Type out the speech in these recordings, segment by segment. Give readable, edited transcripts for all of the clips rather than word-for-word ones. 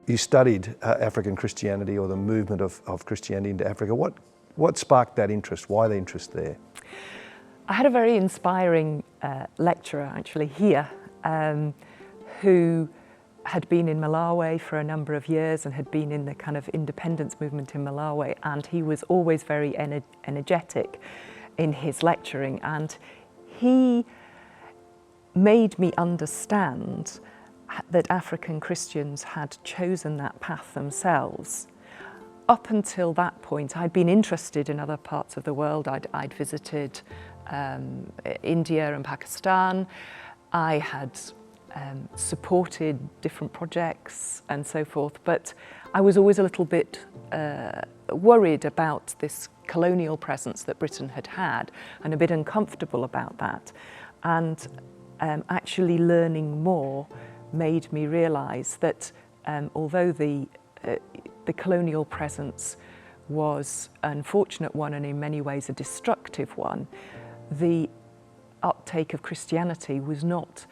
you studied African Christianity, or the movement of Christianity into Africa. What sparked that interest? Why the interest there? I had a very inspiring lecturer actually here who had been in Malawi for a number of years and had been in the kind of independence movement in Malawi, and he was always very energetic in his lecturing, and he made me understand that African Christians had chosen that path themselves. Up until that point, I'd been interested in other parts of the world. I'd visited India and Pakistan. I had supported different projects and so forth, but I was always a little bit worried about this colonial presence that Britain had had, and a bit uncomfortable about that. And actually learning more made me realise that although the colonial presence was an unfortunate one and in many ways a destructive one, the uptake of Christianity was not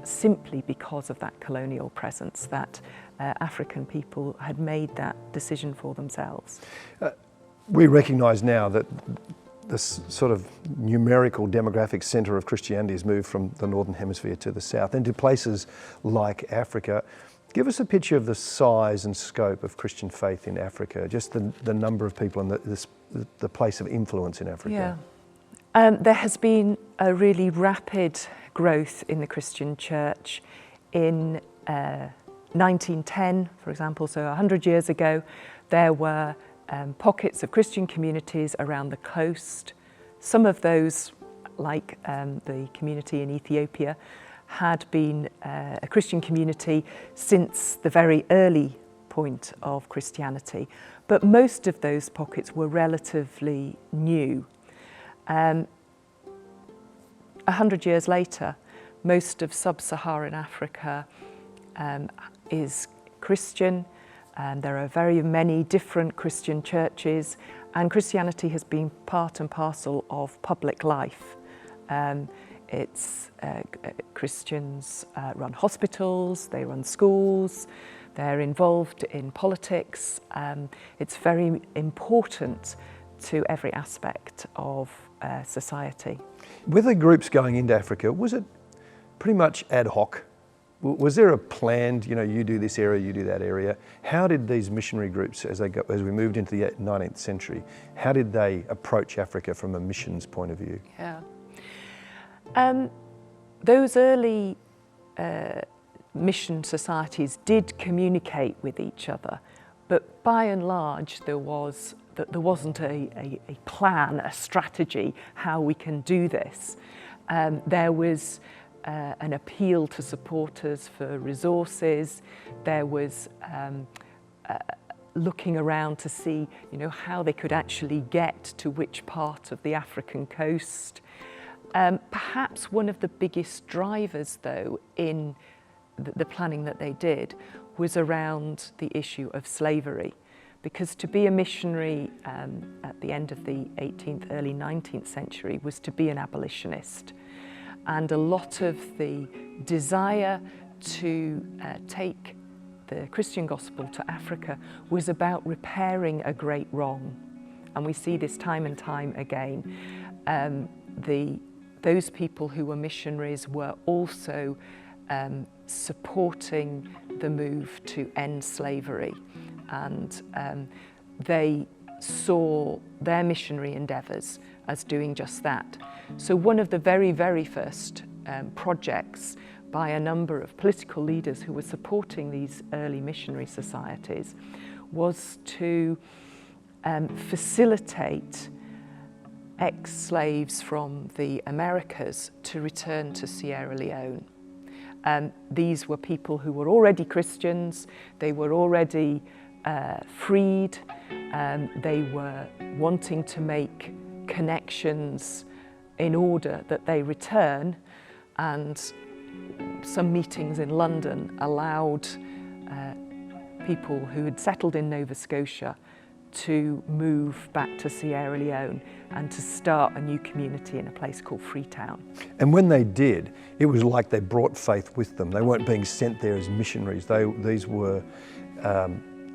simply because of that colonial presence, that African people had made that decision for themselves. We recognise now that this sort of numerical demographic centre of Christianity has moved from the Northern Hemisphere to the South into places like Africa. Give us a picture of the size and scope of Christian faith in Africa, just the number of people and the place of influence in Africa. Yeah. There has been a really rapid growth in the Christian church. In 1910, for example, so 100 years ago, there were pockets of Christian communities around the coast. Some of those, like the community in Ethiopia, had been a Christian community since the very early point of Christianity, but most of those pockets were relatively new. 100 years later, most of Sub-Saharan Africa is Christian. There are very many different Christian churches, and Christianity has been part and parcel of public life. Christians run hospitals, they run schools, they're involved in politics. It's very important to every aspect of society. With the groups going into Africa, was it pretty much ad hoc? Was there a planned, you do this area, you do that area? How did these missionary groups, as we moved into the 19th century, how did they approach Africa from a missions point of view? Yeah. Those early mission societies did communicate with each other, but by and large there wasn't a plan, a strategy how we can do this. There was an appeal to supporters for resources. There was looking around to see, how they could actually get to which part of the African coast. Perhaps one of the biggest drivers, though, in the planning that they did was around the issue of slavery. Because to be a missionary at the end of the 18th, early 19th century was to be an abolitionist. And a lot of the desire to take the Christian gospel to Africa was about repairing a great wrong. And we see this time and time again. Those people who were missionaries were also supporting the move to end slavery. And they saw their missionary endeavours as doing just that. So one of the very, very first projects by a number of political leaders who were supporting these early missionary societies was to facilitate ex-slaves from the Americas to return to Sierra Leone. These were people who were already Christians, they were already freed, they were wanting to make connections in order that they return, and some meetings in London allowed people who had settled in Nova Scotia to move back to Sierra Leone and to start a new community in a place called Freetown. And when they did, it was like they brought faith with them. They weren't being sent there as missionaries. These were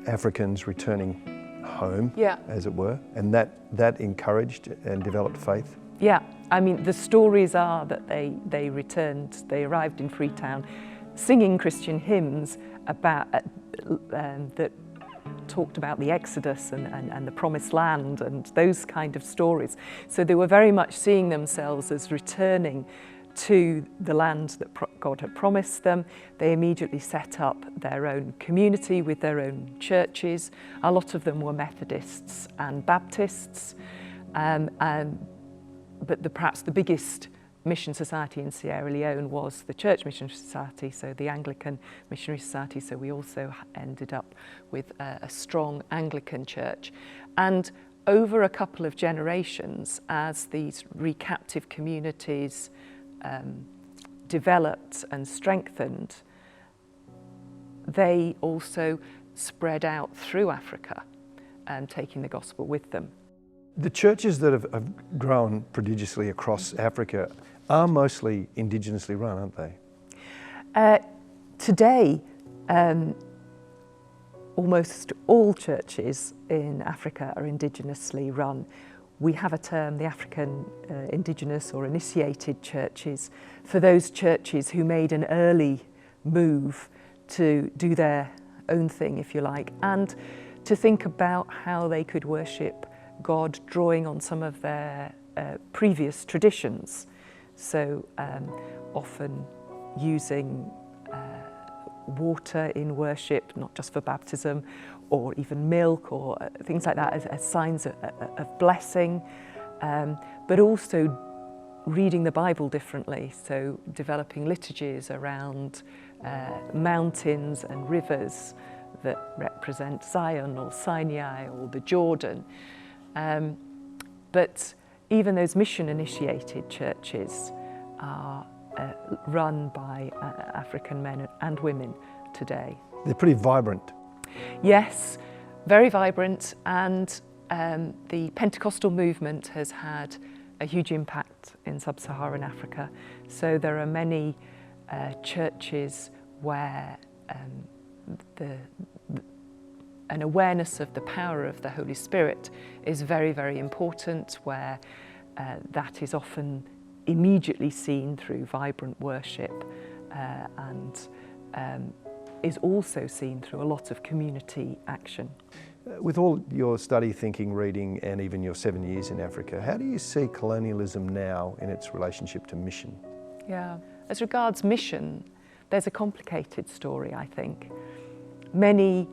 Africans returning home, as it were, and that encouraged and developed faith. Yeah, I mean, the stories are that they returned, they arrived in Freetown singing Christian hymns about that talked about the Exodus and the Promised Land and those kind of stories. So they were very much seeing themselves as returning to the land that God had promised them. They immediately set up their own community with their own churches. A lot of them were Methodists and Baptists, but perhaps the biggest mission society in Sierra Leone was the Church Missionary Society, so the Anglican Missionary Society. So we also ended up with a strong Anglican church. And over a couple of generations, as these recaptive communities developed and strengthened, they also spread out through Africa, taking the gospel with them. The churches that have grown prodigiously across Africa are mostly indigenously run, aren't they? Today, almost all churches in Africa are indigenously run. We have a term, the African indigenous or initiated churches, for those churches who made an early move to do their own thing, if you like, and to think about how they could worship God, drawing on some of their previous traditions. So often using water in worship, not just for baptism, or even milk or things like that as signs of blessing, but also reading the Bible differently, so developing liturgies around mountains and rivers that represent Zion or Sinai or the Jordan. But even those mission-initiated churches are run by African men and women today. They're pretty vibrant. Yes, very vibrant, and the Pentecostal movement has had a huge impact in Sub-Saharan Africa. So there are many churches where an awareness of the power of the Holy Spirit is very, very important, where that is often immediately seen through vibrant worship and is also seen through a lot of community action. With all your study, thinking, reading, and even your 7 years in Africa, how do you see colonialism now in its relationship to mission? Yeah, as regards mission, there's a complicated story, I think. Many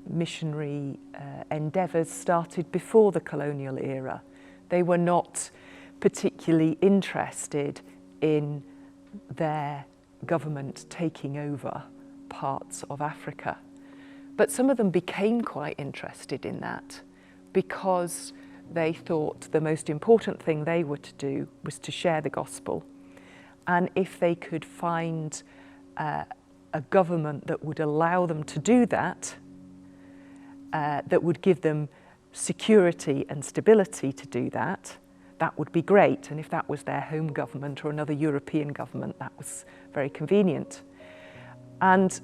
missionary endeavours started before the colonial era. They were not particularly interested in their government taking over parts of Africa. But some of them became quite interested in that because they thought the most important thing they were to do was to share the gospel. And if they could find a government that would allow them to do that, that would give them security and stability to do that, that would be great. And if that was their home government or another European government, that was very convenient. And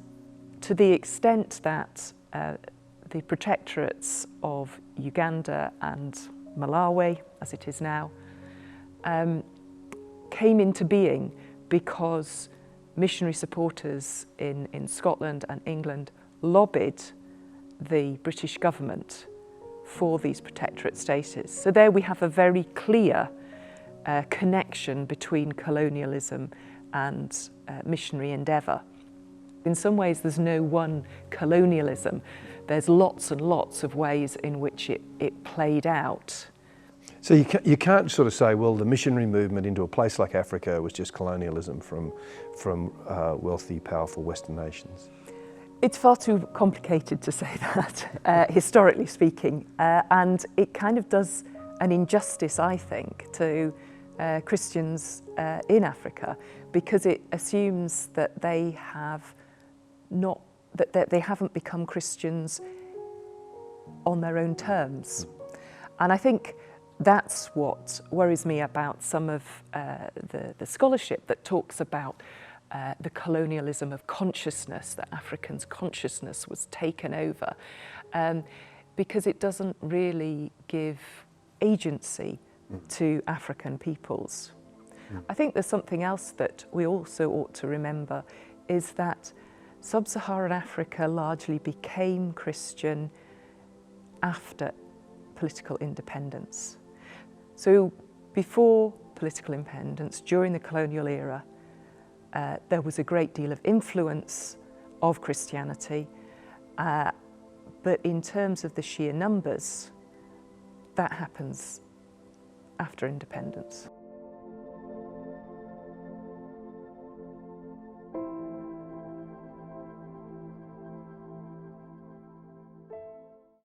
to the extent that the protectorates of Uganda and Malawi, as it is now, came into being because missionary supporters in Scotland and England lobbied the British government for these protectorate status. So there we have a very clear connection between colonialism and missionary endeavour. In some ways there's no one colonialism. There's lots and lots of ways in which it played out. So you can't sort of say, well, the missionary movement into a place like Africa was just colonialism from wealthy, powerful Western nations. It's far too complicated to say that, historically speaking, and it kind of does an injustice, I think, to Christians in Africa, because it assumes that they haven't become Christians on their own terms. And I think that's what worries me about some of the scholarship that talks about the colonialism of consciousness, that Africans' consciousness was taken over, because it doesn't really give agency to African peoples. I think there's something else that we also ought to remember, is that Sub-Saharan Africa largely became Christian after political independence. So before political independence, during the colonial era, there was a great deal of influence of Christianity, but in terms of the sheer numbers, that happens after independence.